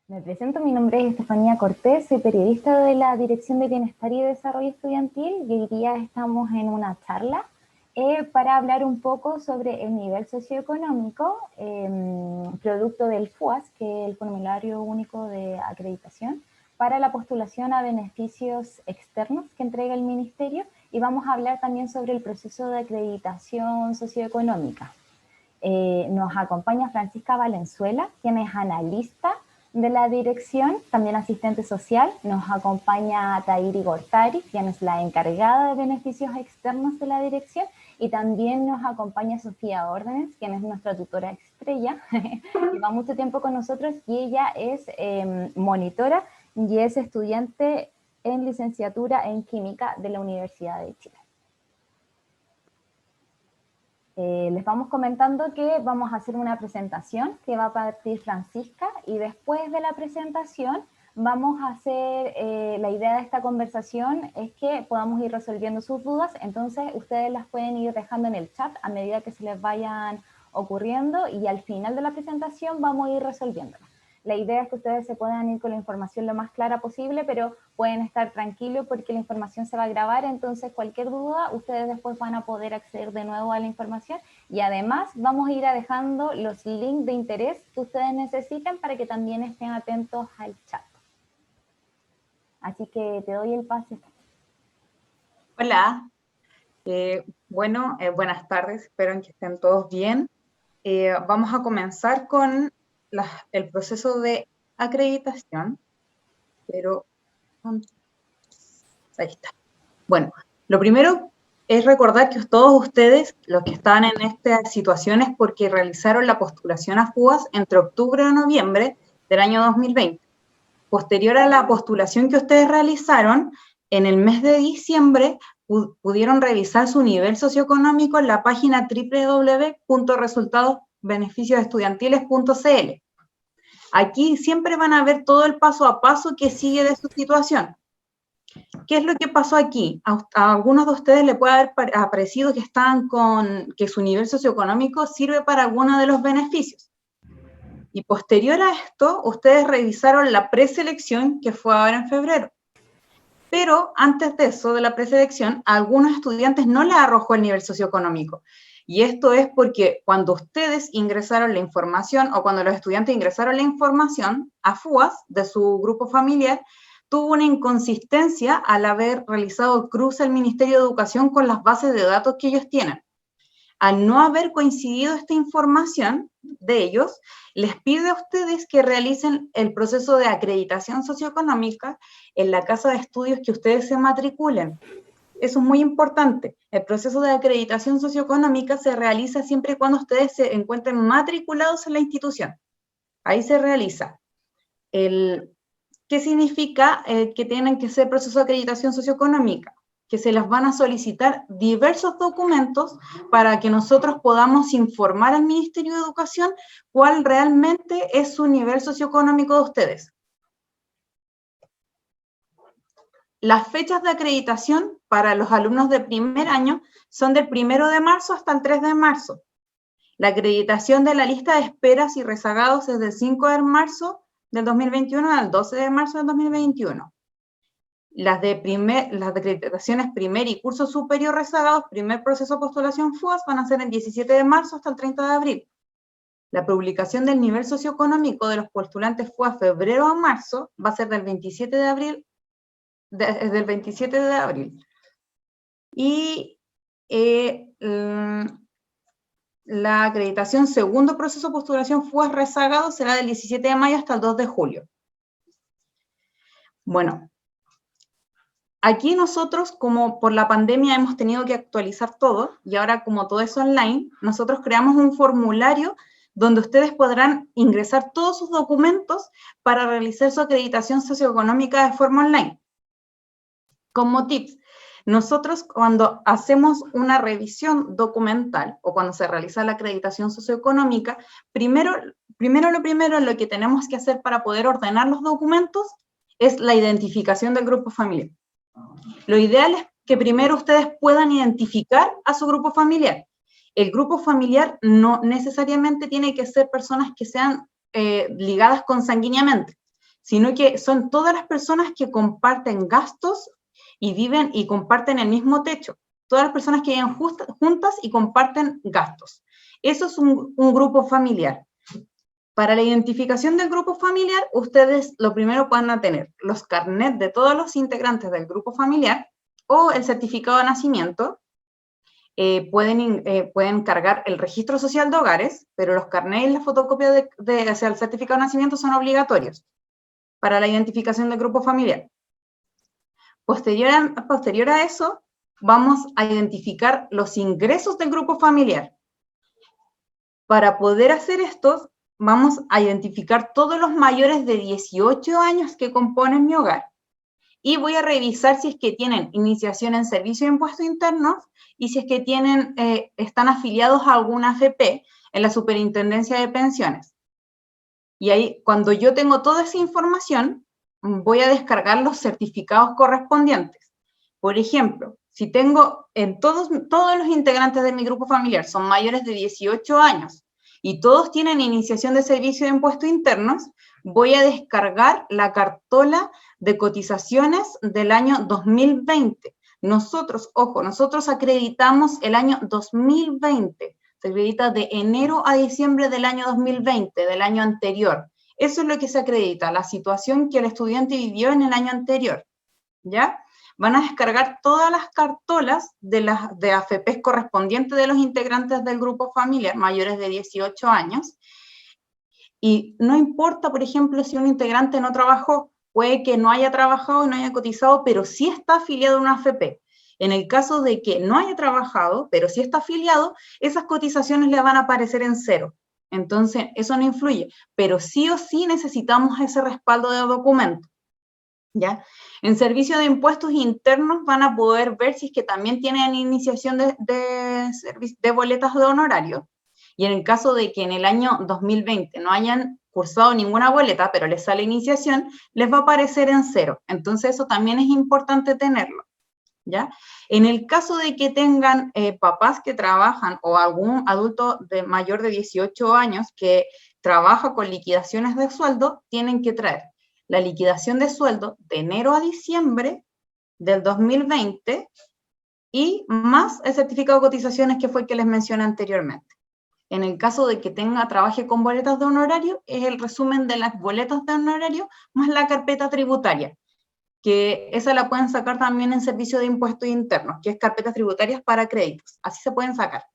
Me presento, mi nombre es Estefanía Cortés, soy periodista de la Dirección de Bienestar y Desarrollo Estudiantil y hoy día estamos en una charla para hablar un poco sobre el nivel socioeconómico producto del FUAS, que es el Formulario Único de Acreditación, para la postulación a beneficios externos que entrega el Ministerio, y vamos a hablar también sobre el proceso de acreditación socioeconómica. Nos acompaña Francisca Valenzuela, quien es analista de la dirección, también asistente social. Nos acompaña Tairi Gortari, quien es la encargada de beneficios externos de la dirección, y también nos acompaña Sofía Órdenes, quien es nuestra tutora estrella, lleva mucho tiempo con nosotros y ella es monitora y es estudiante en licenciatura en química de la Universidad de Chile. Les vamos comentando que vamos a hacer una presentación que va a partir Francisca, y después de la presentación vamos a hacer, la idea de esta conversación es que podamos ir resolviendo sus dudas, entonces ustedes las pueden ir dejando en el chat a medida que se les vayan ocurriendo, y al final de la presentación vamos a ir resolviéndolas. La idea es que ustedes se puedan ir con la información lo más clara posible, pero pueden estar tranquilos porque la información se va a grabar, entonces cualquier duda ustedes después van a poder acceder de nuevo a la información, y además vamos a ir dejando los links de interés que ustedes necesiten para que también estén atentos al chat. Así que te doy el pase. Hola, buenas tardes, espero que estén todos bien. Vamos a comenzar con el proceso de acreditación, pero ahí está. Bueno, lo primero es recordar que todos ustedes, los que están en estas situaciones, porque realizaron la postulación a FUAS entre octubre y noviembre del año 2020. Posterior a la postulación que ustedes realizaron, en el mes de diciembre pudieron revisar su nivel socioeconómico en la página www.resultadosbeneficiosestudiantiles.cl. Aquí siempre van a ver todo el paso a paso que sigue de su situación. ¿Qué es lo que pasó aquí? A algunos de ustedes les puede haber aparecido que su nivel socioeconómico sirve para alguno de los beneficios. Y posterior a esto, ustedes revisaron la preselección, que fue ahora en febrero. Pero antes de eso, de la preselección, a algunos estudiantes no les arrojó el nivel socioeconómico. Y esto es porque cuando ustedes ingresaron la información, o cuando los estudiantes ingresaron la información a FUAS de su grupo familiar, tuvo una inconsistencia al haber realizado el cruce al Ministerio de Educación con las bases de datos que ellos tienen. Al no haber coincidido esta información de ellos, les pide a ustedes que realicen el proceso de acreditación socioeconómica en la casa de estudios que ustedes se matriculen. Eso es muy importante. El proceso de acreditación socioeconómica se realiza siempre y cuando ustedes se encuentren matriculados en la institución. Ahí se realiza. ¿Qué significa que tienen que ser proceso de acreditación socioeconómica? Que se les van a solicitar diversos documentos para que nosotros podamos informar al Ministerio de Educación cuál realmente es su nivel socioeconómico de ustedes. Las fechas de acreditación para los alumnos de primer año son del 1 de marzo hasta el 3 de marzo. La acreditación de la lista de esperas y rezagados es del 5 de marzo del 2021 al 12 de marzo del 2021. Las de acreditaciones primer y curso superior rezagados, primer proceso de postulación FUAS, van a ser el 17 de marzo hasta el 30 de abril. La publicación del nivel socioeconómico de los postulantes FUAS febrero a marzo va a ser del 27 de abril, Y la acreditación segundo proceso de postulación FUAS rezagado será del 17 de mayo hasta el 2 de julio. Bueno, aquí nosotros, como por la pandemia hemos tenido que actualizar todo, y ahora como todo es online, nosotros creamos un formulario donde ustedes podrán ingresar todos sus documentos para realizar su acreditación socioeconómica de forma online. Como tips, nosotros cuando hacemos una revisión documental o cuando se realiza la acreditación socioeconómica, primero lo que tenemos que hacer para poder ordenar los documentos es la identificación del grupo familiar. Lo ideal es que primero ustedes puedan identificar a su grupo familiar. El grupo familiar no necesariamente tiene que ser personas que sean ligadas consanguíneamente. sino que son todas las personas que comparten gastos y viven y comparten el mismo techo. Todas las personas que viven juntas y comparten gastos. Eso es un grupo familiar. Para la identificación del grupo familiar, ustedes lo primero van a tener los carnets de todos los integrantes del grupo familiar o el certificado de nacimiento. Pueden cargar el registro social de hogares, pero los carnets y la fotocopia o sea, el certificado de nacimiento son obligatorios para la identificación del grupo familiar. Posterior a eso, vamos a identificar los ingresos del grupo familiar. Para poder hacer esto, vamos a identificar todos los mayores de 18 años que componen mi hogar. Y voy a revisar si es que tienen iniciación en servicio de impuestos internos y si es que están afiliados a alguna AFP en la Superintendencia de Pensiones. Y ahí, cuando yo tengo toda esa información, voy a descargar los certificados correspondientes. Por ejemplo, si tengo todos los integrantes de mi grupo familiar son mayores de 18 años y todos tienen iniciación de servicio de impuestos internos, voy a descargar la cartola de cotizaciones del año 2020. Nosotros acreditamos el año 2020. Se acredita de enero a diciembre del año 2020, del año anterior. Eso es lo que se acredita, la situación que el estudiante vivió en el año anterior, ¿ya? Van a descargar todas las cartolas de AFPs correspondientes de los integrantes del grupo familiar, mayores de 18 años, y no importa, por ejemplo, si un integrante no trabajó, puede que no haya trabajado y no haya cotizado, pero sí está afiliado a una AFP. En el caso de que no haya trabajado, pero sí está afiliado, esas cotizaciones le van a aparecer en cero. Entonces, eso no influye, pero sí o sí necesitamos ese respaldo de documento, ¿ya? En servicio de impuestos internos van a poder ver si es que también tienen iniciación de boletas de honorario. Y en el caso de que en el año 2020 no hayan cursado ninguna boleta, pero les sale iniciación, les va a aparecer en cero. Entonces, eso también es importante tenerlo, ¿ya? En el caso de que tengan papás que trabajan o algún adulto mayor de 18 años que trabaja con liquidaciones de sueldo, tienen que traer la liquidación de sueldo de enero a diciembre del 2020 y más el certificado de cotizaciones que fue el que les mencioné anteriormente. En el caso de que trabaje con boletas de honorario, es el resumen de las boletas de honorario más la carpeta tributaria, que esa la pueden sacar también en servicio de impuestos internos, que es carpetas tributarias para créditos. Así se pueden sacar,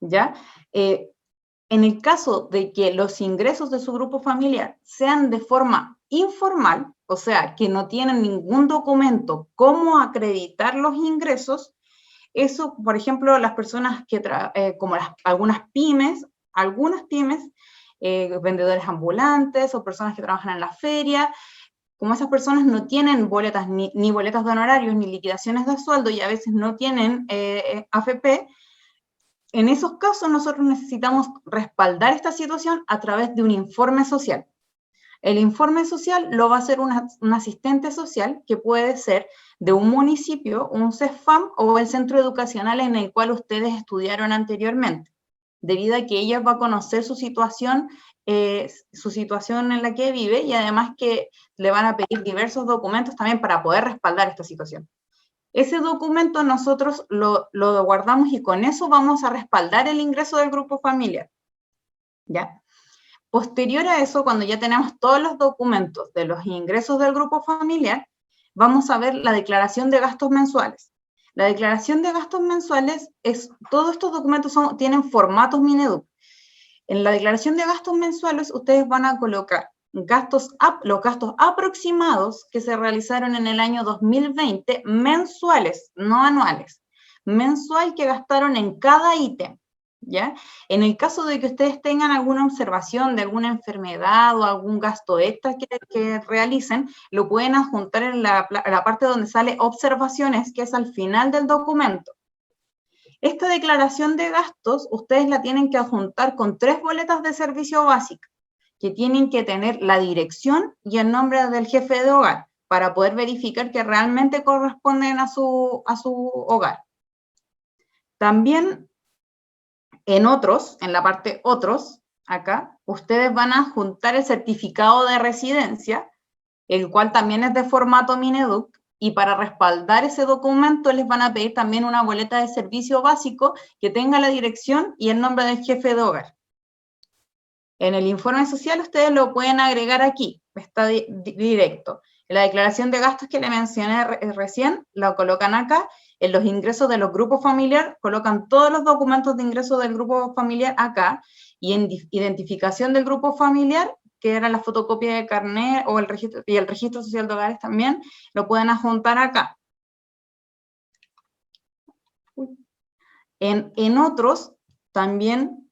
¿ya? En el caso de que los ingresos de su grupo familiar sean de forma informal, o sea, que no tienen ningún documento cómo acreditar los ingresos, eso, por ejemplo, las personas que, como algunas pymes, vendedores ambulantes o personas que trabajan en la feria, como esas personas no tienen boletas, ni boletas de honorarios, ni liquidaciones de sueldo y a veces no tienen AFP, en esos casos nosotros necesitamos respaldar esta situación a través de un informe social. El informe social lo va a hacer un asistente social que puede ser de un municipio, un CEFAM o el centro educacional en el cual ustedes estudiaron anteriormente, debido a que ella va a conocer su situación en la que vive y además que le van a pedir diversos documentos también para poder respaldar esta situación. Ese documento nosotros lo guardamos y con eso vamos a respaldar el ingreso del grupo familiar, ¿ya? Posterior a eso, cuando ya tenemos todos los documentos de los ingresos del grupo familiar, vamos a ver la declaración de gastos mensuales. La declaración de gastos mensuales todos estos documentos tienen formatos Mineduc. En la declaración de gastos mensuales, ustedes van a colocar los gastos aproximados que se realizaron en el año 2020, mensuales, no anuales, mensual que gastaron en cada ítem, ¿ya? En el caso de que ustedes tengan alguna observación de alguna enfermedad o algún gasto extra que realicen, lo pueden adjuntar en la parte donde sale observaciones, que es al final del documento. Esta declaración de gastos, ustedes la tienen que adjuntar con 3 boletas de servicio básica, que tienen que tener la dirección y el nombre del jefe de hogar, para poder verificar que realmente corresponden a su hogar. También en la parte otros, acá, ustedes van a adjuntar el certificado de residencia, el cual también es de formato Mineduc, y para respaldar ese documento les van a pedir también una boleta de servicio básico que tenga la dirección y el nombre del jefe de hogar. En el informe social ustedes lo pueden agregar aquí, está directo. En la declaración de gastos que le mencioné recién, lo colocan acá. En los ingresos de los grupos familiares, colocan todos los documentos de ingreso del grupo familiar acá. Y en identificación del grupo familiar, que era la fotocopia de carnet o el registro social de hogares también, lo pueden adjuntar acá. En otros, también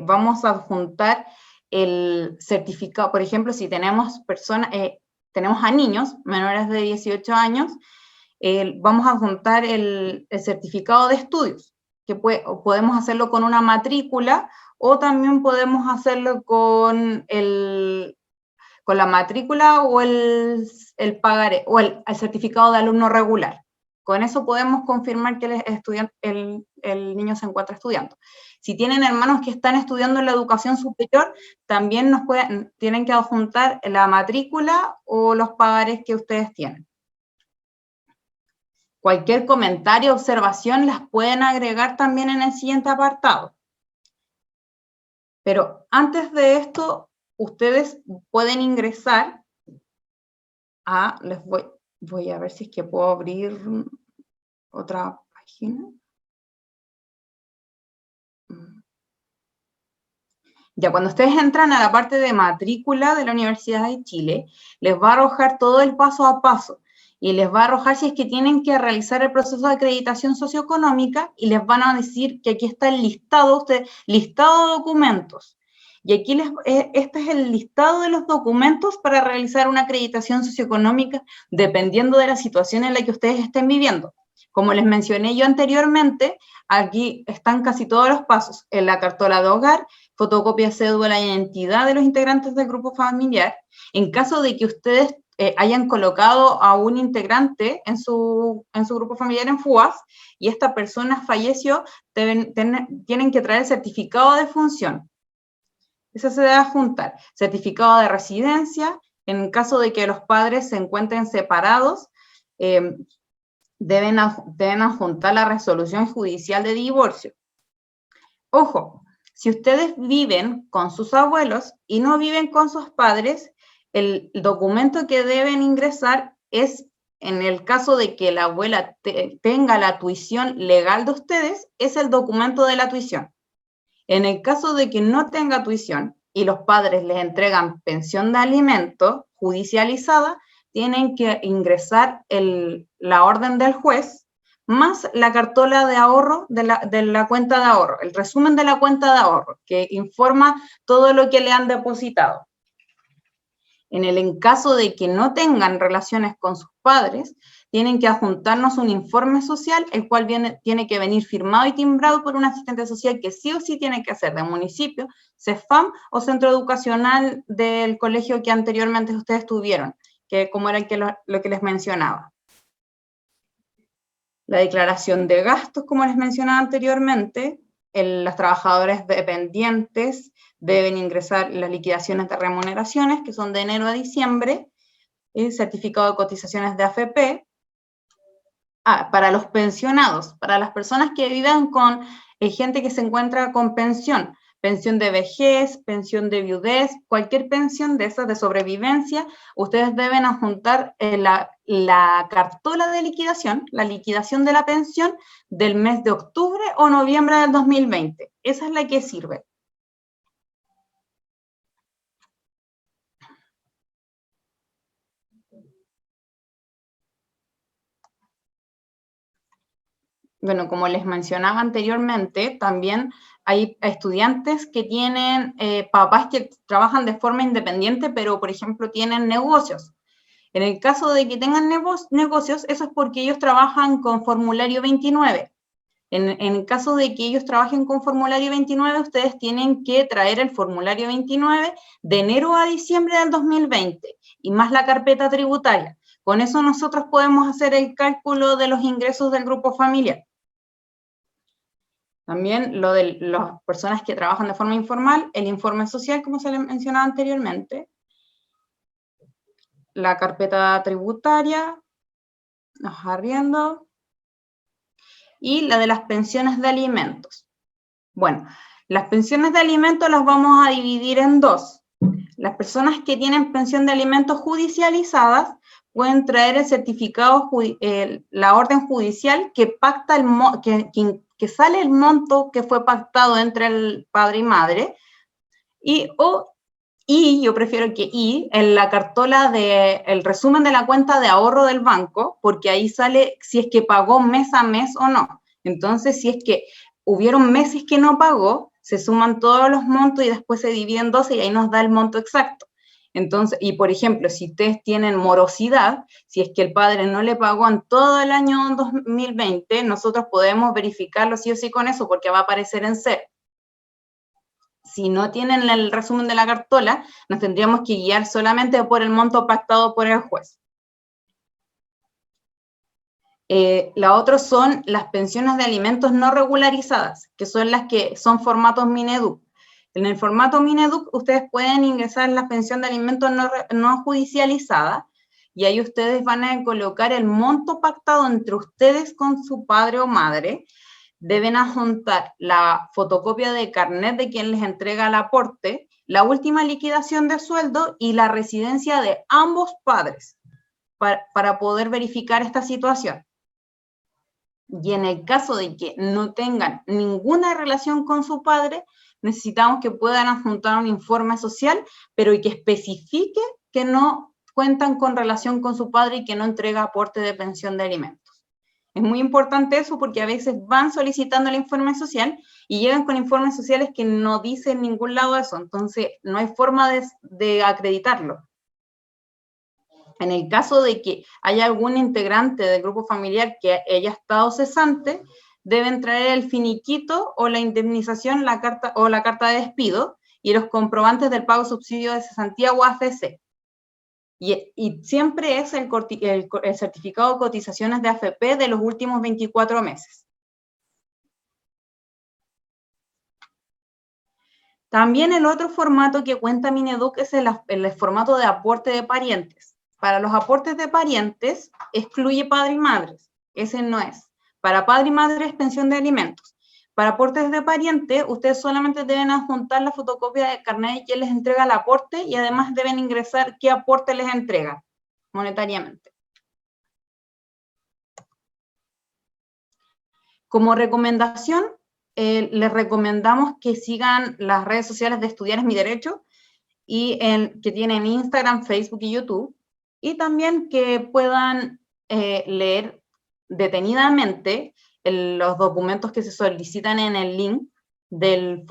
vamos a adjuntar el certificado. Por ejemplo, si tenemos tenemos a niños menores de 18 años, vamos a adjuntar el certificado de estudios, que podemos hacerlo con una matrícula o también podemos hacerlo con la matrícula o el pagaré, o el certificado de alumno regular. Con eso podemos confirmar que el niño se encuentra estudiando. Si tienen hermanos que están estudiando en la educación superior, también tienen que adjuntar la matrícula o los pagarés que ustedes tienen. Cualquier comentario o observación las pueden agregar también en el siguiente apartado. Pero antes de esto, ustedes pueden ingresar a, voy a ver si es que puedo abrir otra página. Ya, cuando ustedes entran a la parte de matrícula de la Universidad de Chile, les va a arrojar todo el paso a paso y les va a arrojar si es que tienen que realizar el proceso de acreditación socioeconómica y les van a decir que aquí está el listado de documentos. Y aquí este es el listado de los documentos para realizar una acreditación socioeconómica dependiendo de la situación en la que ustedes estén viviendo. Como les mencioné yo anteriormente, aquí están casi todos los pasos. En la cartola de hogar, fotocopia, cédula, identidad de los integrantes del grupo familiar. En caso de que ustedes hayan colocado a un integrante en su grupo familiar en FUAS y esta persona falleció, tienen que traer el certificado de función. Eso se debe adjuntar. Certificado de residencia, en caso de que los padres se encuentren separados, deben adjuntar la resolución judicial de divorcio. Ojo, si ustedes viven con sus abuelos y no viven con sus padres, el documento que deben ingresar es, en el caso de que la abuela tenga la tuición legal de ustedes, es el documento de la tuición. En el caso de que no tenga tuición y los padres les entregan pensión de alimento judicializada, tienen que ingresar la orden del juez más la cartola de ahorro de la cuenta de ahorro, el resumen de la cuenta de ahorro, que informa todo lo que le han depositado. En caso de que no tengan relaciones con sus padres, tienen que adjuntarnos un informe social, el cual tiene que venir firmado y timbrado por un asistente social que sí o sí tiene que ser de municipio, CEFAM o centro educacional del colegio que anteriormente ustedes tuvieron, que como era lo que les mencionaba. La declaración de gastos, como les mencionaba anteriormente, los trabajadores dependientes deben ingresar las liquidaciones de remuneraciones, que son de enero a diciembre, el certificado de cotizaciones de AFP. Para los pensionados, para las personas que viven con gente que se encuentra con pensión de vejez, pensión de viudez, cualquier pensión de esas de sobrevivencia, ustedes deben adjuntar la cartola de liquidación, la liquidación de la pensión del mes de octubre o noviembre del 2020. Esa es la que sirve. Bueno, como les mencionaba anteriormente, también hay estudiantes que tienen papás que trabajan de forma independiente, pero, por ejemplo, tienen negocios. En el caso de que tengan negocios, eso es porque ellos trabajan con formulario 29. En el caso de que ellos trabajen con formulario 29, ustedes tienen que traer el formulario 29 de enero a diciembre del 2020 y más la carpeta tributaria. Con eso nosotros podemos hacer el cálculo de los ingresos del grupo familiar. También lo de las personas que trabajan de forma informal, el informe social, como se les mencionaba anteriormente, la carpeta tributaria, los arriendos, y la de las pensiones de alimentos. Bueno, las pensiones de alimentos las vamos a dividir en dos. Las personas que tienen pensión de alimentos judicializadas pueden traer el certificado, la orden judicial que pacta que sale el monto que fue pactado entre el padre y madre, y yo prefiero que en la cartola el resumen de la cuenta de ahorro del banco, porque ahí sale si es que pagó mes a mes o no. Entonces, si es que hubieron meses que no pagó, se suman todos los montos y después se dividen 12 y ahí nos da el monto exacto. Entonces, y por ejemplo, si ustedes tienen morosidad, si es que el padre no le pagó en todo el año 2020, nosotros podemos verificarlo sí o sí con eso, porque va a aparecer en cero. Si no tienen el resumen de la cartola, nos tendríamos que guiar solamente por el monto pactado por el juez. La otra son las pensiones de alimentos no regularizadas, que son las que son formatos Mineduc. En el formato Mineduc, ustedes pueden ingresar la pensión de alimentos no judicializada, y ahí ustedes van a colocar el monto pactado entre ustedes con su padre o madre. Deben adjuntar la fotocopia de carnet de quien les entrega el aporte, la última liquidación de sueldo y la residencia de ambos padres para poder verificar esta situación. Y en el caso de que no tengan ninguna relación con su padre, necesitamos que puedan adjuntar un informe social, pero y que especifique que no cuentan con relación con su padre y que no entrega aporte de pensión de alimentos. Es muy importante eso porque a veces van solicitando el informe social y llegan con informes sociales que no dicen en ningún lado eso, entonces no hay forma de acreditarlo. En el caso de que haya algún integrante del grupo familiar que haya estado cesante, deben traer el finiquito o la indemnización, la carta de despido y los comprobantes del pago subsidio de cesantía o AFC. Y siempre es el certificado de cotizaciones de AFP de los últimos 24 meses. También el otro formato que cuenta Mineduc es el formato de aporte de parientes. Para los aportes de parientes, excluye padre y madres. Ese no es. Para padre y madre es pensión de alimentos. Para aportes de parientes, ustedes solamente deben adjuntar la fotocopia de carnet que les entrega el aporte y además deben ingresar qué aporte les entrega monetariamente. Como recomendación, les recomendamos que sigan las redes sociales de Estudiar es mi Derecho, y que tienen Instagram, Facebook y YouTube, y también que puedan leer detenidamente los documentos que se solicitan en el link de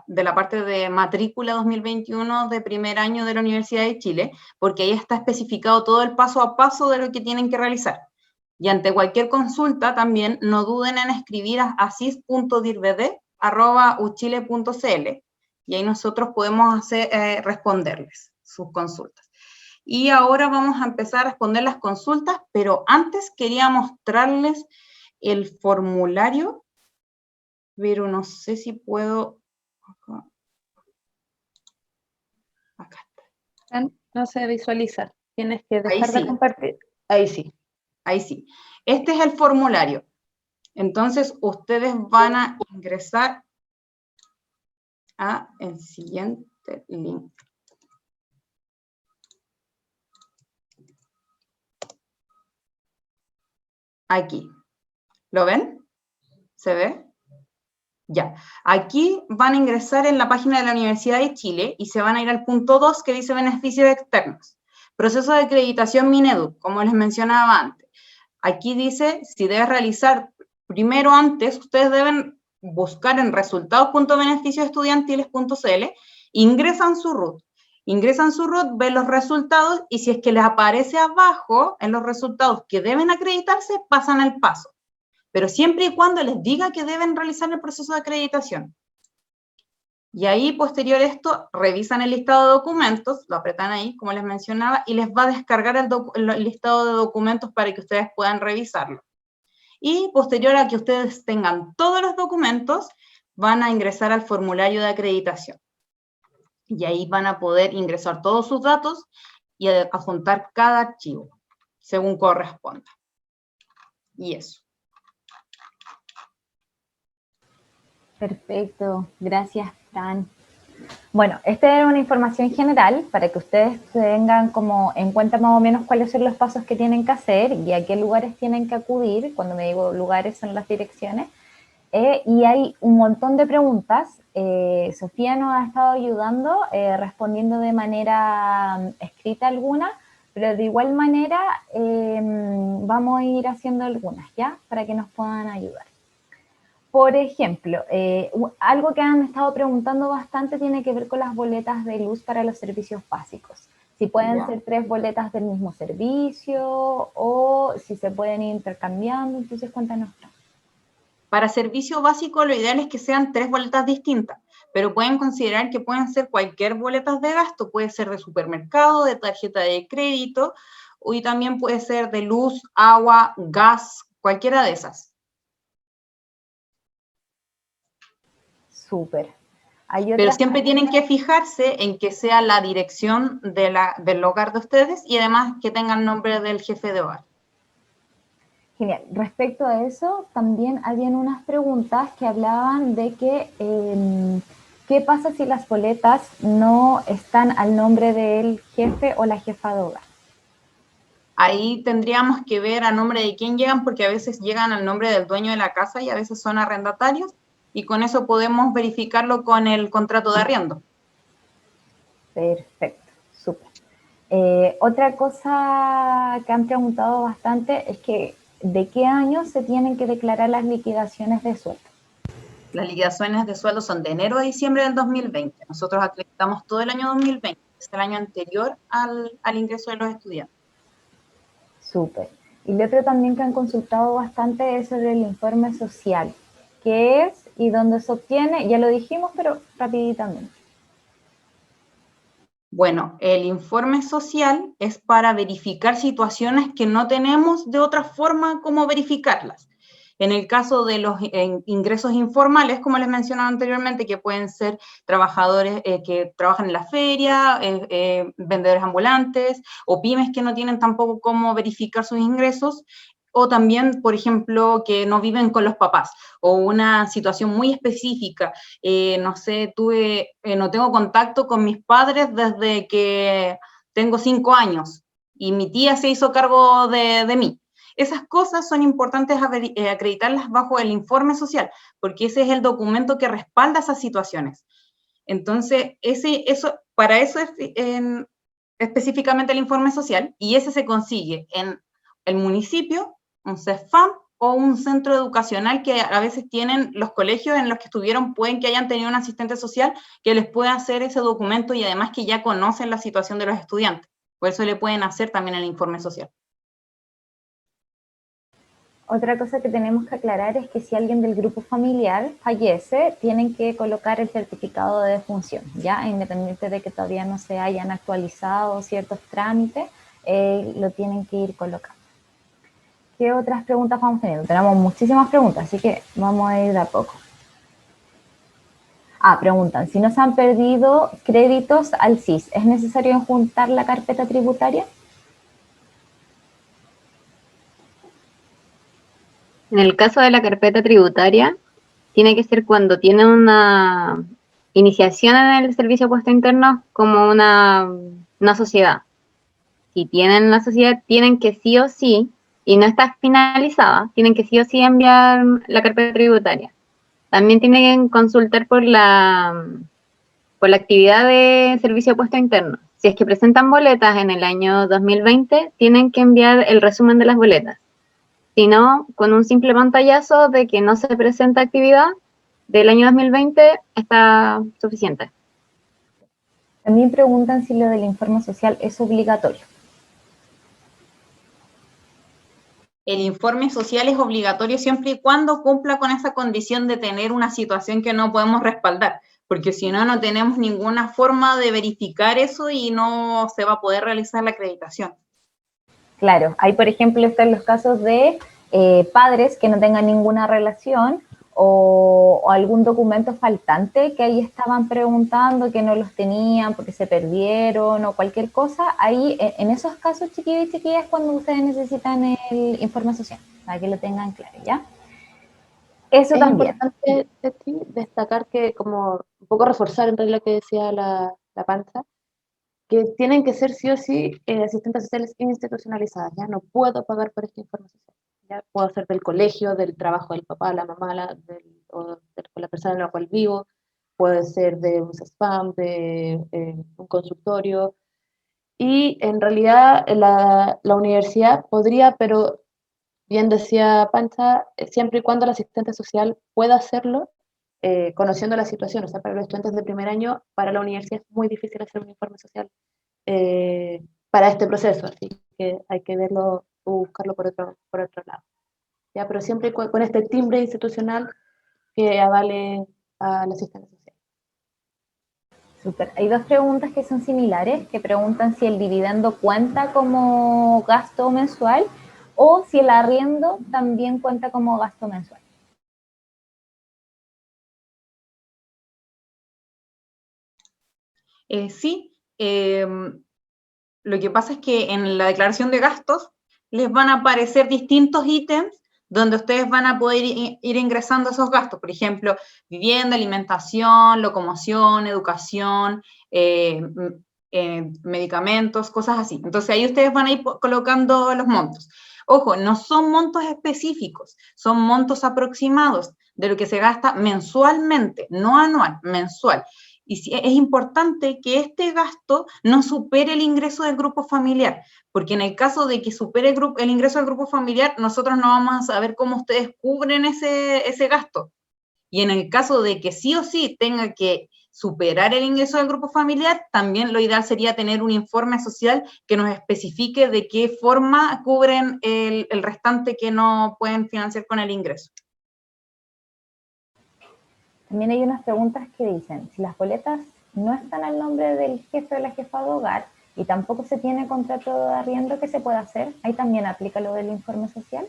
la parte de matrícula 2021 de primer año de la Universidad de Chile, porque ahí está especificado todo el paso a paso de lo que tienen que realizar. Y ante cualquier consulta también no duden en escribir a asis.dirvd@uchile.cl y ahí nosotros podemos responderles sus consultas. Y ahora vamos a empezar a responder las consultas, pero antes quería mostrarles el formulario, pero no sé si puedo... Acá está. No se visualiza, tienes que dejar Ahí sí. de compartir. Ahí sí, ahí sí. Este es el formulario. Entonces, ustedes van a ingresar a el siguiente link. Aquí. ¿Lo ven? ¿Se ve? Ya. Aquí van a ingresar en la página de la Universidad de Chile y se van a ir al punto 2 que dice beneficios externos. Proceso de acreditación Mineduc, como les mencionaba antes. Aquí dice, si debes realizar primero antes, ustedes deben buscar en resultados.beneficiosestudiantiles.cl, ingresan su RUT. Ingresan su RUT, ven los resultados y si es que les aparece abajo en los resultados que deben acreditarse, pasan el paso. Pero siempre y cuando les diga que deben realizar el proceso de acreditación. Y ahí, posterior a esto, revisan el listado de documentos, lo apretan ahí, como les mencionaba, y les va a descargar el listado de documentos para que ustedes puedan revisarlo. y posterior a que ustedes tengan todos los documentos, van a ingresar al formulario de acreditación. Y ahí van a poder ingresar todos sus datos y adjuntar cada archivo, según corresponda. Y eso. Perfecto, gracias, Fran. Bueno, esta era una información general para que ustedes tengan como en cuenta más o menos cuáles son los pasos que tienen que hacer y a qué lugares tienen que acudir. Cuando me digo lugares son las direcciones. Y hay un montón de preguntas. Sofía nos ha estado ayudando, respondiendo de manera escrita algunas, pero de igual manera vamos a ir haciendo algunas, ¿ya? Para que nos puedan ayudar. Por ejemplo, algo que han estado preguntando bastante tiene que ver con las boletas de luz para los servicios básicos. Si pueden ser 3 boletas del mismo servicio o si se pueden ir intercambiando. Entonces, cuéntanos. Para servicio básico, lo ideal es que sean 3 boletas distintas, pero pueden considerar que pueden ser cualquier boletas de gasto, puede ser de supermercado, de tarjeta de crédito, y también puede ser de luz, agua, gas, cualquiera de esas. Súper. Pero siempre tienen que fijarse en que sea la dirección del hogar de ustedes y además que tengan nombre del jefe de hogar. Genial. Respecto a eso, también habían unas preguntas que hablaban de que ¿qué pasa si las boletas no están al nombre del jefe o la jefa de hogar? Ahí tendríamos que ver a nombre de quién llegan, porque a veces llegan al nombre del dueño de la casa y a veces son arrendatarios, y con eso podemos verificarlo con el contrato de arriendo. Perfecto, súper. Otra cosa que han preguntado bastante es que ¿de qué año se tienen que declarar las liquidaciones de sueldo? Las liquidaciones de sueldo son de enero a diciembre del 2020. Nosotros acreditamos todo el año 2020, es el año anterior al ingreso de los estudiantes. Súper. Y lo otro también que han consultado bastante es sobre el informe social. ¿Qué es y dónde se obtiene? Ya lo dijimos, pero rapiditamente. Bueno, el informe social es para verificar situaciones que no tenemos de otra forma como verificarlas. En el caso de los ingresos informales, como les mencionaba anteriormente, que pueden ser trabajadores que trabajan en la feria, vendedores ambulantes o pymes que no tienen tampoco cómo verificar sus ingresos, o también, por ejemplo, que no viven con los papás, o una situación muy específica, no sé, no tengo contacto con mis padres desde que tengo 5 años, y mi tía se hizo cargo de mí. Esas cosas son importantes acreditarlas bajo el informe social, porque ese es el documento que respalda esas situaciones. Entonces, para eso es específicamente el informe social, y ese se consigue en el municipio, un CEFAM o un centro educacional que a veces tienen los colegios en los que estuvieron, pueden que hayan tenido un asistente social que les pueda hacer ese documento y además que ya conocen la situación de los estudiantes. Por eso le pueden hacer también el informe social. Otra cosa que tenemos que aclarar es que si alguien del grupo familiar fallece, tienen que colocar el certificado de defunción, ¿ya? Independiente de que todavía no se hayan actualizado ciertos trámites, lo tienen que ir colocando. ¿Qué otras preguntas vamos teniendo? Tenemos muchísimas preguntas, así que vamos a ir de a poco. Preguntan, si no se han perdido créditos al SIS, ¿es necesario juntar la carpeta tributaria? En el caso de la carpeta tributaria, tiene que ser cuando tiene una iniciación en el servicio de puesto interno como una sociedad. Si tienen la sociedad, tienen que sí o sí, y no está finalizada, tienen que sí o sí enviar la carpeta tributaria. También tienen que consultar por la actividad de servicio de puesto interno. Si es que presentan boletas en el año 2020, tienen que enviar el resumen de las boletas. Si no, con un simple pantallazo de que no se presenta actividad del año 2020 está suficiente. También preguntan si lo del informe social es obligatorio. El informe social es obligatorio siempre y cuando cumpla con esa condición de tener una situación que no podemos respaldar, porque si no, no tenemos ninguna forma de verificar eso y no se va a poder realizar la acreditación. Claro, hay por ejemplo están los casos de padres que no tengan ninguna relación o algún documento faltante que ahí estaban preguntando que no los tenían porque se perdieron o cualquier cosa, ahí en esos casos, chiquillos y chiquillas, cuando ustedes necesitan el informe social, para que lo tengan claro, ¿ya? Eso es también. importante, Ceci, destacar que, como un poco reforzar en realidad lo que decía la Panza, que tienen que ser sí o sí asistentes sociales institucionalizadas, ¿ya? No puedo pagar por este informe social, ¿ya? Puedo ser del colegio, del trabajo del papá, la mamá, o de la persona en la cual vivo, puede ser de un CESFAM, de un consultorio, y en realidad la universidad podría, pero bien decía Pancha, siempre y cuando el asistente social pueda hacerlo, conociendo la situación. O sea, para los estudiantes de primer año, para la universidad es muy difícil hacer un informe social para este proceso, así que hay que verlo o buscarlo por otro lado. ¿Ya? Pero siempre con este timbre institucional que avale al asistente social. Súper. Hay dos preguntas que son similares, que preguntan si el dividendo cuenta como gasto mensual o si el arriendo también cuenta como gasto mensual. Sí, lo que pasa es que en la declaración de gastos les van a aparecer distintos ítems donde ustedes van a poder ir ingresando esos gastos. Por ejemplo, vivienda, alimentación, locomoción, educación, medicamentos, cosas así. Entonces ahí ustedes van a ir colocando los montos. Ojo, no son montos específicos, son montos aproximados de lo que se gasta mensualmente, no anual, mensual. Y es importante que este gasto no supere el ingreso del grupo familiar, porque en el caso de que supere el ingreso del grupo familiar, nosotros no vamos a saber cómo ustedes cubren ese gasto. Y en el caso de que sí o sí tenga que superar el ingreso del grupo familiar, también lo ideal sería tener un informe social que nos especifique de qué forma cubren el restante que no pueden financiar con el ingreso. También hay unas preguntas que dicen, si las boletas no están al nombre del jefe o la jefa de hogar y tampoco se tiene contrato de arriendo, ¿qué se puede hacer? Ahí también aplica lo del informe social.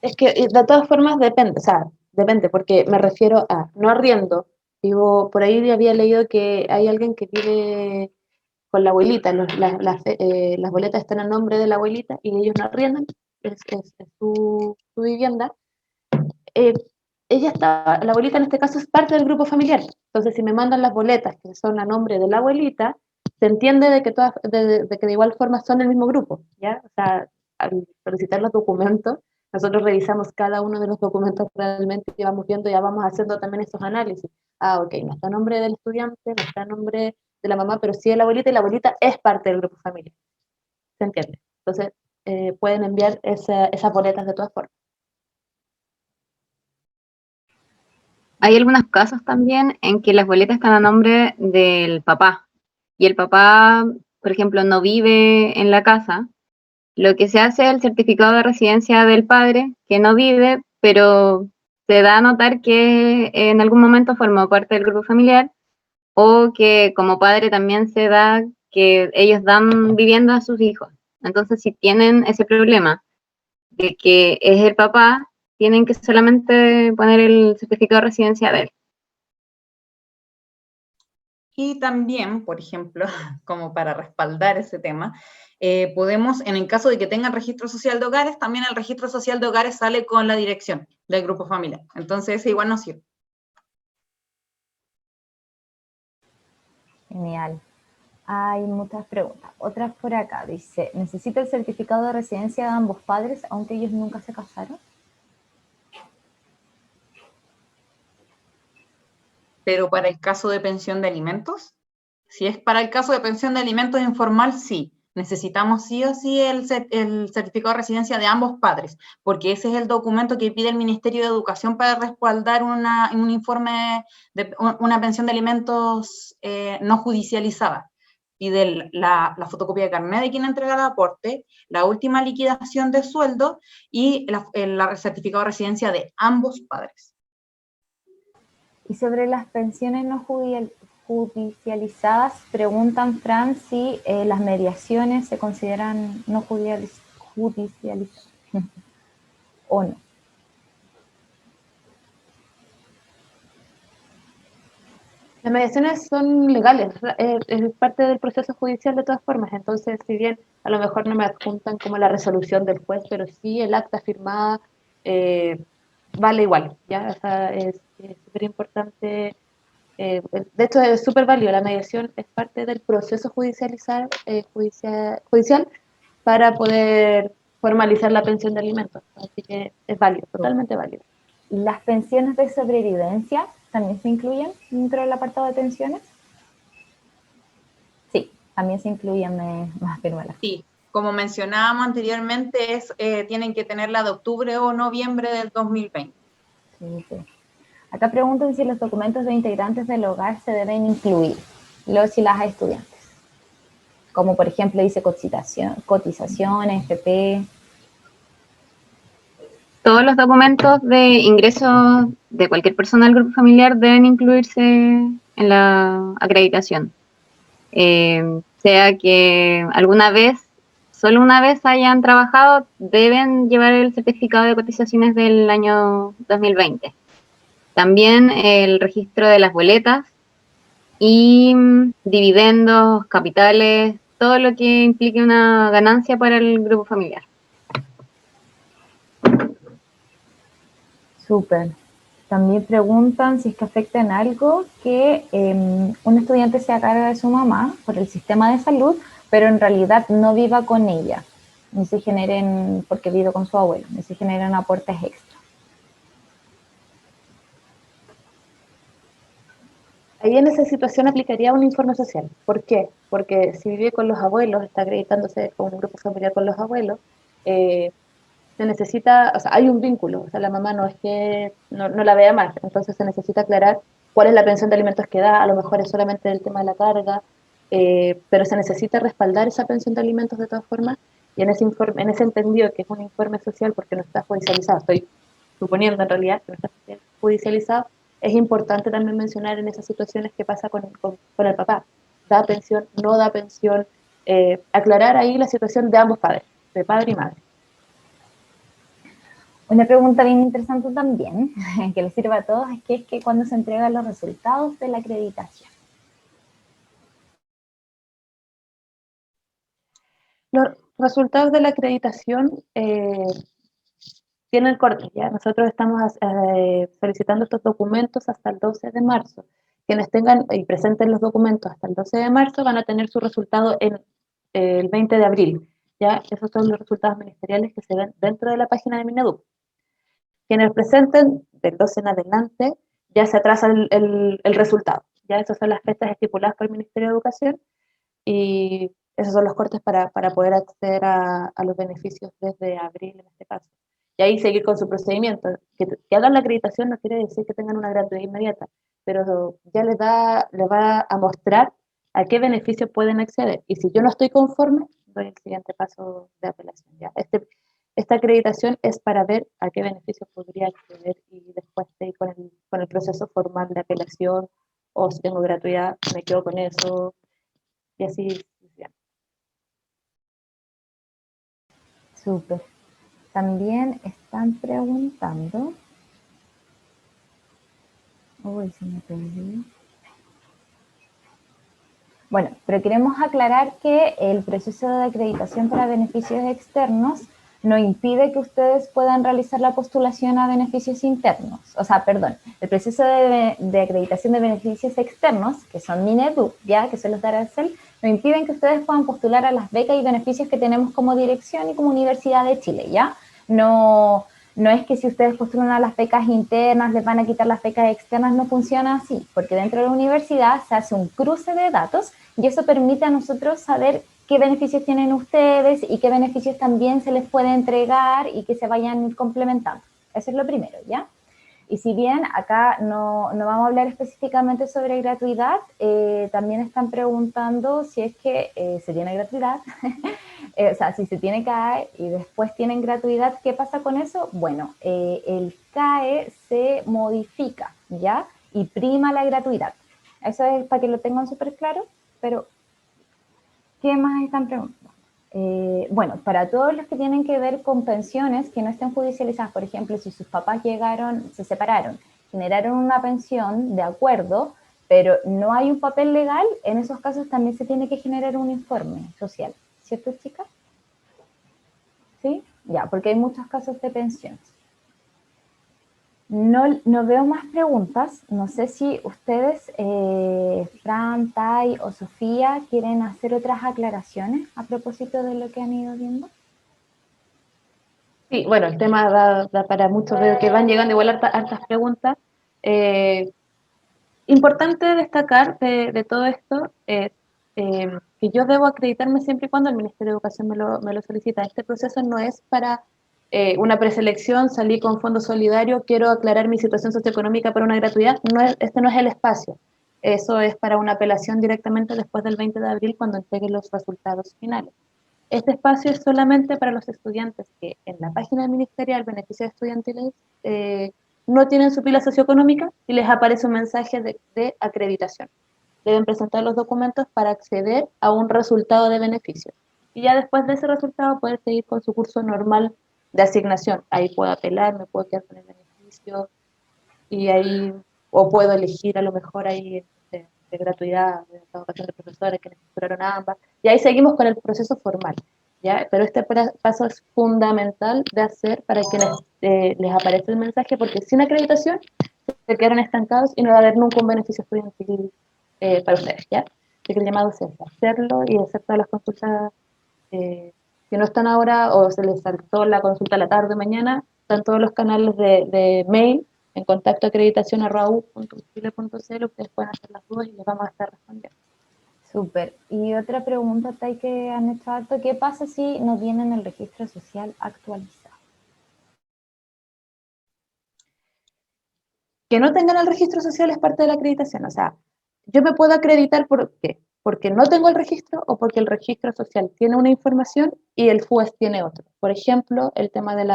Es que de todas formas depende, o sea, depende, porque me refiero a no arriendo. Digo, por ahí había leído que hay alguien que vive con la abuelita, las boletas están a nombre de la abuelita y ellos no arriendan, es su vivienda. Eh, la abuelita en este caso es parte del grupo familiar, entonces si me mandan las boletas que son a nombre de la abuelita, se entiende de que, de que de igual forma son el mismo grupo, ¿ya? O sea, al solicitar los documentos, nosotros revisamos cada uno de los documentos realmente y vamos viendo, ya vamos haciendo también esos análisis. Ah, ok, no está a nombre del estudiante, no está a nombre de la mamá, pero sí de la abuelita, y la abuelita es parte del grupo familiar. ¿Se entiende? Entonces, pueden enviar esas boletas de todas formas. Hay algunos casos también en que las boletas están a nombre del papá y el papá, por ejemplo, no vive en la casa. Lo que se hace es el certificado de residencia del padre, que no vive, pero se da a notar que en algún momento formó parte del grupo familiar, o que como padre también se da que ellos dan vivienda a sus hijos. Entonces, si tienen ese problema de que es el papá, tienen que solamente poner el certificado de residencia de él. Y también, por ejemplo, como para respaldar ese tema, podemos, en el caso de que tengan registro social de hogares, también el registro social de hogares sale con la dirección del grupo familiar. Entonces, ese igual nos sirve. Genial. Hay muchas preguntas. Otras por acá. Dice, ¿necesita el certificado de residencia de ambos padres aunque ellos nunca se casaron? Pero para el caso de pensión de alimentos, si es para el caso de pensión de alimentos informal, sí. Necesitamos sí o sí el certificado de residencia de ambos padres, porque ese es el documento que pide el Ministerio de Educación para respaldar un informe de una pensión de alimentos no judicializada. Pide la fotocopia de carnet de quien entrega el aporte, la última liquidación de sueldo y el certificado de residencia de ambos padres. Y sobre las pensiones no judicializadas, preguntan, Fran, si las mediaciones se consideran no judicializadas o no. Las mediaciones son legales, es parte del proceso judicial de todas formas, entonces si bien a lo mejor no me adjuntan como la resolución del juez, pero sí el acta firmada vale igual, ¿ya? O sea, es súper importante, de hecho es súper válido, la mediación es parte del proceso judicial para poder formalizar la pensión de alimentos, así que es válido, totalmente válido. ¿Las pensiones de sobrevivencia también se incluyen dentro del apartado de pensiones? Sí, también se incluyen, me afirma la. Sí, como mencionábamos anteriormente, tienen que tenerla de octubre o noviembre del 2020. Sí. Acá preguntan si los documentos de integrantes del hogar se deben incluir, los y las estudiantes. Como por ejemplo dice cotizaciones, FP. Todos los documentos de ingreso de cualquier persona del grupo familiar deben incluirse en la acreditación. Sea que alguna vez, solo una vez hayan trabajado, deben llevar el certificado de cotizaciones del año 2020. También el registro de las boletas y dividendos, capitales, todo lo que implique una ganancia para el grupo familiar. Súper. También preguntan si es que afecta en algo que un estudiante se haga cargo de su mamá por el sistema de salud, pero en realidad no viva con ella, ni se generen, porque vive con su abuelo, ni se generen aportes extra. Ahí en esa situación aplicaría un informe social. ¿Por qué? Porque si vive con los abuelos, está acreditándose con un grupo familiar con los abuelos, se necesita, o sea, hay un vínculo, o sea, la mamá no es que no la vea más, entonces se necesita aclarar cuál es la pensión de alimentos que da, a lo mejor es solamente el tema de la carga, pero se necesita respaldar esa pensión de alimentos de todas formas, y en ese informe, en ese entendido que es un informe social porque no está judicializado, estoy suponiendo en realidad que no está judicializado, es importante también mencionar en esas situaciones qué pasa con el papá, da pensión, no da pensión, aclarar ahí la situación de ambos padres, de padre y madre. Una pregunta bien interesante también, que les sirve a todos, es que cuando se entregan los resultados de la acreditación. Los resultados de la acreditación tienen corte, ¿ya? Nosotros estamos solicitando estos documentos hasta el 12 de marzo. Quienes tengan y presenten los documentos hasta el 12 de marzo van a tener su resultado en el 20 de abril, ¿ya? Esos son los resultados ministeriales que se ven dentro de la página de Mineduc. Quienes presenten del 12 en adelante, ya se atrasa el resultado. Ya esas son las fechas estipuladas por el Ministerio de Educación y esos son los cortes para poder acceder a los beneficios desde abril en este caso. Y ahí seguir con su procedimiento. Que hagan la acreditación no quiere decir que tengan una gratuidad inmediata, pero ya les va a mostrar a qué beneficios pueden acceder. Y si yo no estoy conforme, doy el siguiente paso de apelación. ¿Ya? Esta acreditación es para ver a qué beneficios podría acceder y después de ir con el proceso formal de apelación, o si tengo gratuidad, me quedo con eso, y así. Súper. También están preguntando. Uy, se me perdió. Bueno, pero queremos aclarar que el proceso de acreditación para beneficios externos no impide que ustedes puedan realizar la postulación a beneficios internos. O sea, perdón, el proceso de acreditación de beneficios externos, que son Mineduc, ya, que son los de Aracel, no impiden que ustedes puedan postular a las becas y beneficios que tenemos como dirección y como Universidad de Chile, ¿ya? No es que si ustedes postulan a las becas internas les van a quitar las becas externas, no funciona así, porque dentro de la universidad se hace un cruce de datos y eso permite a nosotros saber qué beneficios tienen ustedes y qué beneficios también se les puede entregar y que se vayan complementando. Eso es lo primero, ¿ya? Y si bien acá no vamos a hablar específicamente sobre gratuidad, también están preguntando si es que se tiene gratuidad, o sea, si se tiene CAE y después tienen gratuidad, ¿qué pasa con eso? Bueno, el CAE se modifica, ¿ya? Y prima la gratuidad. Eso es para que lo tengan súper claro, pero ¿qué más están preguntando? Bueno, para todos los que tienen que ver con pensiones que no estén judicializadas, por ejemplo, si sus papás se separaron, generaron una pensión de acuerdo, pero no hay un papel legal, en esos casos también se tiene que generar un informe social, ¿cierto, chicas? ¿Sí? Ya, porque hay muchos casos de pensiones. No veo más preguntas. No sé si ustedes, Fran, Tai o Sofía, quieren hacer otras aclaraciones a propósito de lo que han ido viendo. Sí, bueno, el tema da para mucho, veo que van llegando igual hartas preguntas. Importante destacar de todo esto es que yo debo acreditarme siempre y cuando el Ministerio de Educación me lo solicita. Este proceso no es para una preselección, salí con fondo solidario, quiero aclarar mi situación socioeconómica para una gratuidad. Este no es el espacio. Eso es para una apelación directamente después del 20 de abril cuando entreguen los resultados finales. Este espacio es solamente para los estudiantes que en la página ministerial beneficios estudiantiles no tienen su pila socioeconómica y les aparece un mensaje de acreditación. Deben presentar los documentos para acceder a un resultado de beneficio. Y ya después de ese resultado poder seguir con su curso normal de asignación. Ahí puedo apelar, me puedo quedar con el beneficio y ahí, o puedo elegir a lo mejor ahí de gratuidad, de educación de profesores que necesitaron ambas. Y ahí seguimos con el proceso formal. ¿Ya? Pero este paso es fundamental de hacer para que les aparezca el mensaje, porque sin acreditación se quedaron estancados y no va a haber nunca un beneficio estudiantil para ustedes, ¿ya? Así que el llamado es hacerlo y hacer todas las consultas que no están ahora o se les saltó la consulta a la tarde o mañana, están todos los canales de mail en contacto acreditación@u.chile.cl, ustedes pueden hacer las dudas y les vamos a estar respondiendo. Súper. Y otra pregunta, Tai, que han hecho harto, ¿qué pasa si no tienen el registro social actualizado? Que no tengan el registro social es parte de la acreditación. O sea, yo me puedo acreditar ¿por qué? Porque no tengo el registro o porque el registro social tiene una información y el FUES tiene otro. Por ejemplo, el tema de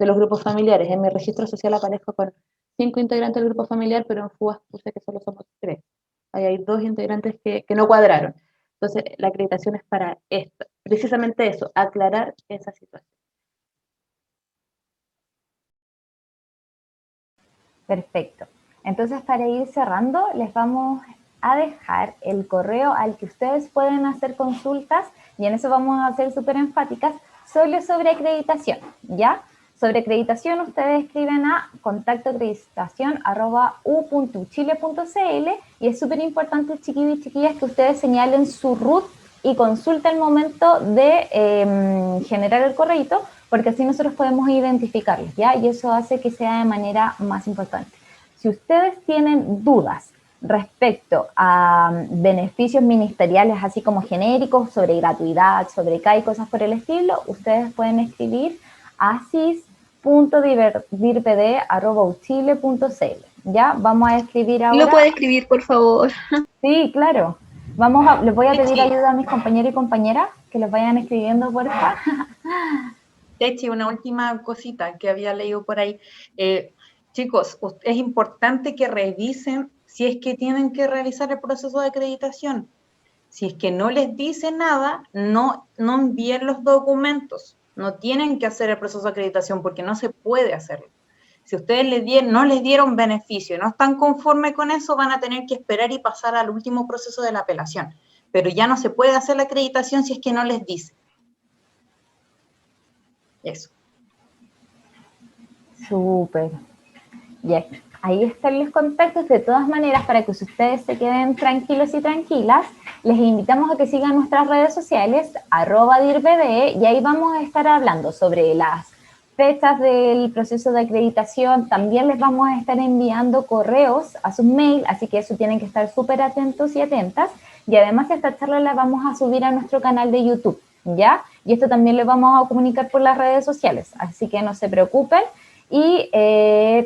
los grupos familiares. En mi registro social aparezco con 5 integrantes del grupo familiar, pero en FUES puse que solo somos 3. Ahí hay 2 integrantes que no cuadraron. Entonces, la acreditación es para esto, precisamente eso, aclarar esa situación. Perfecto. Entonces, para ir cerrando, les vamos a dejar el correo al que ustedes pueden hacer consultas, y en eso vamos a ser súper enfáticas, solo sobre acreditación, ¿ya? Sobre acreditación, ustedes escriben a contactoacreditación@u.chile.cl, y es súper importante, chiquillos y chiquillas, que ustedes señalen su RUT y consulta al momento de generar el correíto, porque así nosotros podemos identificarlos, ¿ya? Y eso hace que sea de manera más importante. Si ustedes tienen dudas respecto a beneficios ministeriales, así como genéricos, sobre gratuidad, sobre CAI, cosas por el estilo, ustedes pueden escribir a cis.dirpd@uchile.cl, ¿ya? Vamos a escribir ahora. ¿Lo puede escribir, por favor? Sí, claro. Les voy a pedir ayuda a mis compañeros y compañeras que los vayan escribiendo, porfa. Techi, una última cosita que había leído por ahí. Chicos, es importante que revisen si es que tienen que realizar el proceso de acreditación. Si es que no les dice nada, no envíen los documentos. No tienen que hacer el proceso de acreditación porque no se puede hacerlo. Si ustedes no les dieron beneficio, no están conformes con eso, van a tener que esperar y pasar al último proceso de la apelación. Pero ya no se puede hacer la acreditación si es que no les dice. Eso. Súper. Ya, ahí están los contactos. De todas maneras, para que ustedes se queden tranquilos y tranquilas, les invitamos a que sigan nuestras redes sociales, @dirpd, y ahí vamos a estar hablando sobre las fechas del proceso de acreditación. También les vamos a estar enviando correos a sus mails, así que eso tienen que estar súper atentos y atentas. Y además esta charla la vamos a subir a nuestro canal de YouTube, ¿ya? Y esto también lo vamos a comunicar por las redes sociales, así que no se preocupen. Y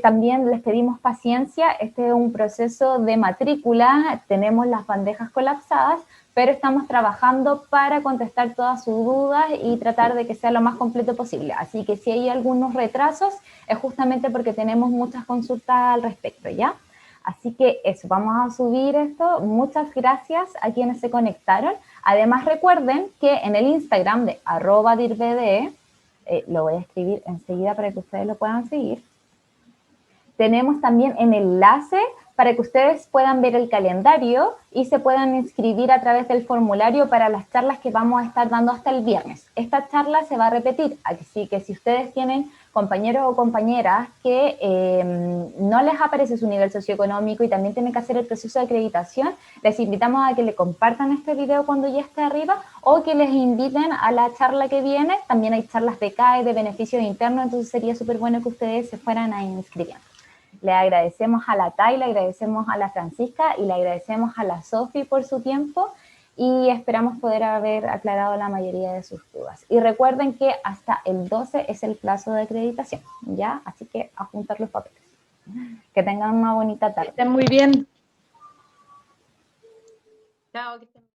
también les pedimos paciencia, este es un proceso de matrícula, tenemos las bandejas colapsadas, pero estamos trabajando para contestar todas sus dudas y tratar de que sea lo más completo posible. Así que si hay algunos retrasos, es justamente porque tenemos muchas consultas al respecto, ¿ya? Así que eso, vamos a subir esto. Muchas gracias a quienes se conectaron. Además recuerden que en el Instagram de @dirbde, lo voy a escribir enseguida para que ustedes lo puedan seguir, tenemos también un enlace para que ustedes puedan ver el calendario y se puedan inscribir a través del formulario para las charlas que vamos a estar dando hasta el viernes. Esta charla se va a repetir, así que si ustedes tienen compañeros o compañeras que no les aparece su nivel socioeconómico y también tienen que hacer el proceso de acreditación, les invitamos a que le compartan este video cuando ya esté arriba o que les inviten a la charla que viene. También hay charlas de CAE, de beneficios internos, entonces sería súper bueno que ustedes se fueran a inscribir. Le agradecemos a la Tai, le agradecemos a la Francisca y le agradecemos a la Sofi por su tiempo y esperamos poder haber aclarado la mayoría de sus dudas. Y recuerden que hasta el 12 es el plazo de acreditación, ¿ya? Así que a juntar los papeles. Que tengan una bonita tarde. Estén muy bien. Chao, que estén bien.